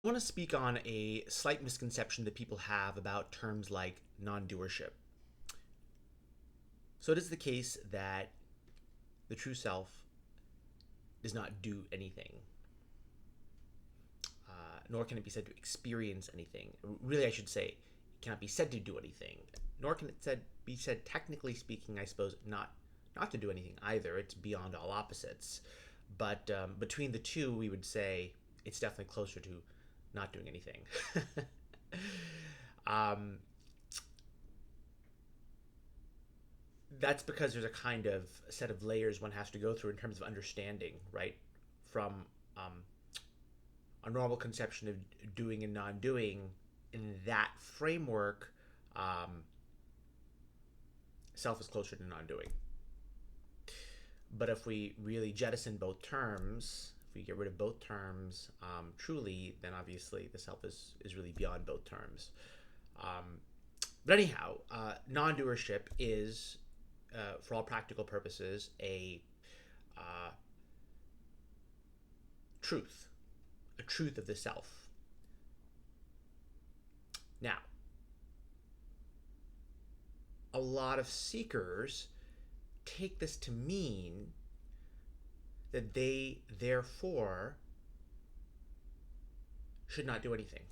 I want to speak on a slight misconception that people have about terms like non-doership. So it is the case that the true self does not do anything, nor can it be said to experience anything. Really, I should say, it cannot be said to do anything, nor can it be said, technically speaking, I suppose, not to do anything either. It's beyond all opposites. But between the two, we would say it's definitely closer to not doing anything. um, that's because there's a kind of set of layers one has to go through in terms of understanding, right? From um, a normal conception of doing and non-doing, in that framework, self is closer to non-doing. But if we really jettison both terms, if we get rid of both terms truly, then obviously the self is really beyond both terms. But anyhow, non-doership is, for all practical purposes, a truth, a truth of the self. Now, a lot of seekers take this to mean that they therefore should not do anything.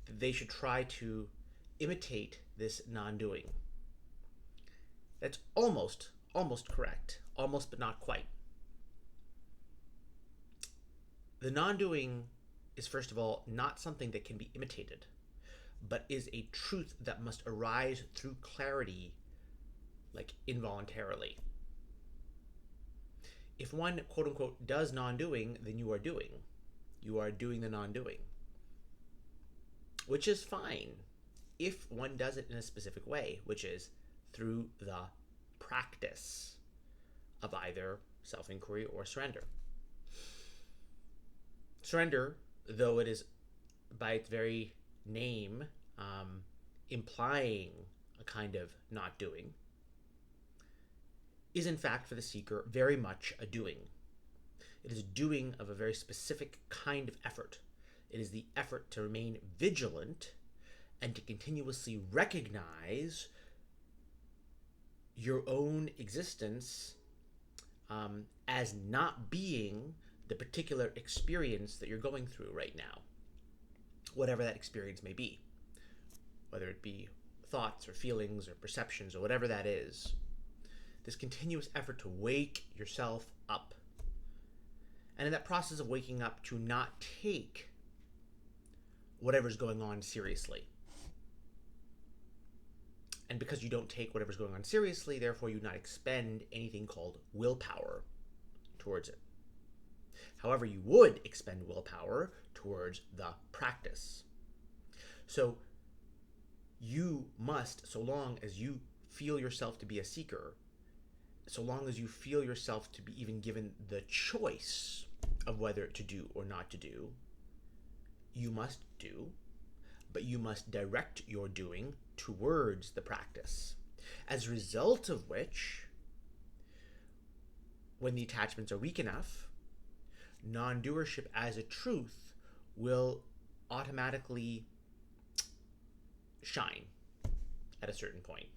That they should try to imitate this non-doing. That's almost correct. Almost, but not quite. The non-doing is, first of all, not something that can be imitated, but is a truth that must arise through clarity, like involuntarily. If one, quote unquote, does non-doing, then you are doing. You are doing the non-doing, which is fine if one does it in a specific way, which is through the practice of either self-inquiry or surrender. Surrender, though it is by its very name implying a kind of not doing, is in fact for the seeker very much a doing. It is doing of a very specific kind of effort. It is the effort to remain vigilant and to continuously recognize your own existence as not being the particular experience that you're going through right now, whatever that experience may be, whether it be thoughts or feelings or perceptions or whatever that is. This continuous effort to wake yourself up. And in that process of waking up, to not take whatever's going on seriously. And because you don't take whatever's going on seriously, therefore you not expend anything called willpower towards it. However, you would expend willpower towards the practice. So you must, so long as you feel yourself to be a seeker, so long as you feel yourself to be even given the choice of whether to do or not to do, you must do, but you must direct your doing towards the practice. As a result of which, when the attachments are weak enough, non-doership as a truth will automatically shine at a certain point.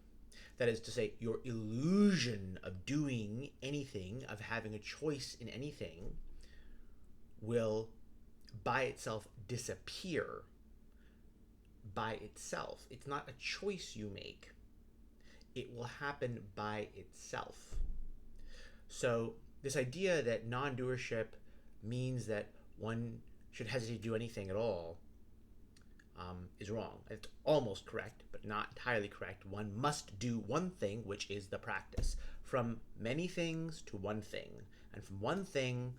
That is to say, your illusion of doing anything, of having a choice in anything, will by itself disappear by itself. It's not a choice you make. It will happen by itself. So this idea that non-doership means that one should hesitate to do anything at all is wrong. It's almost correct, but not entirely correct. One must do one thing, which is the practice. From many things to one thing. And from one thing,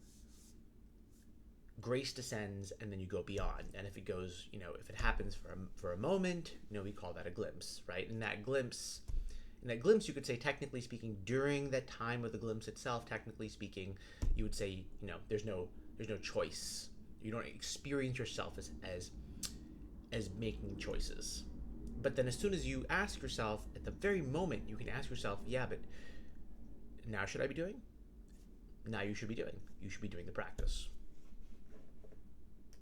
grace descends, and then you go beyond. And if it goes, if it happens for a moment, we call that a glimpse, right? In that glimpse, you could say, technically speaking, during that time of the glimpse itself, technically speaking, you would say, there's no choice. You don't experience yourself as making choices. But then as soon as you ask yourself, at the very moment, you can ask yourself, yeah, but now should I be doing? Now you should be doing. You should be doing the practice.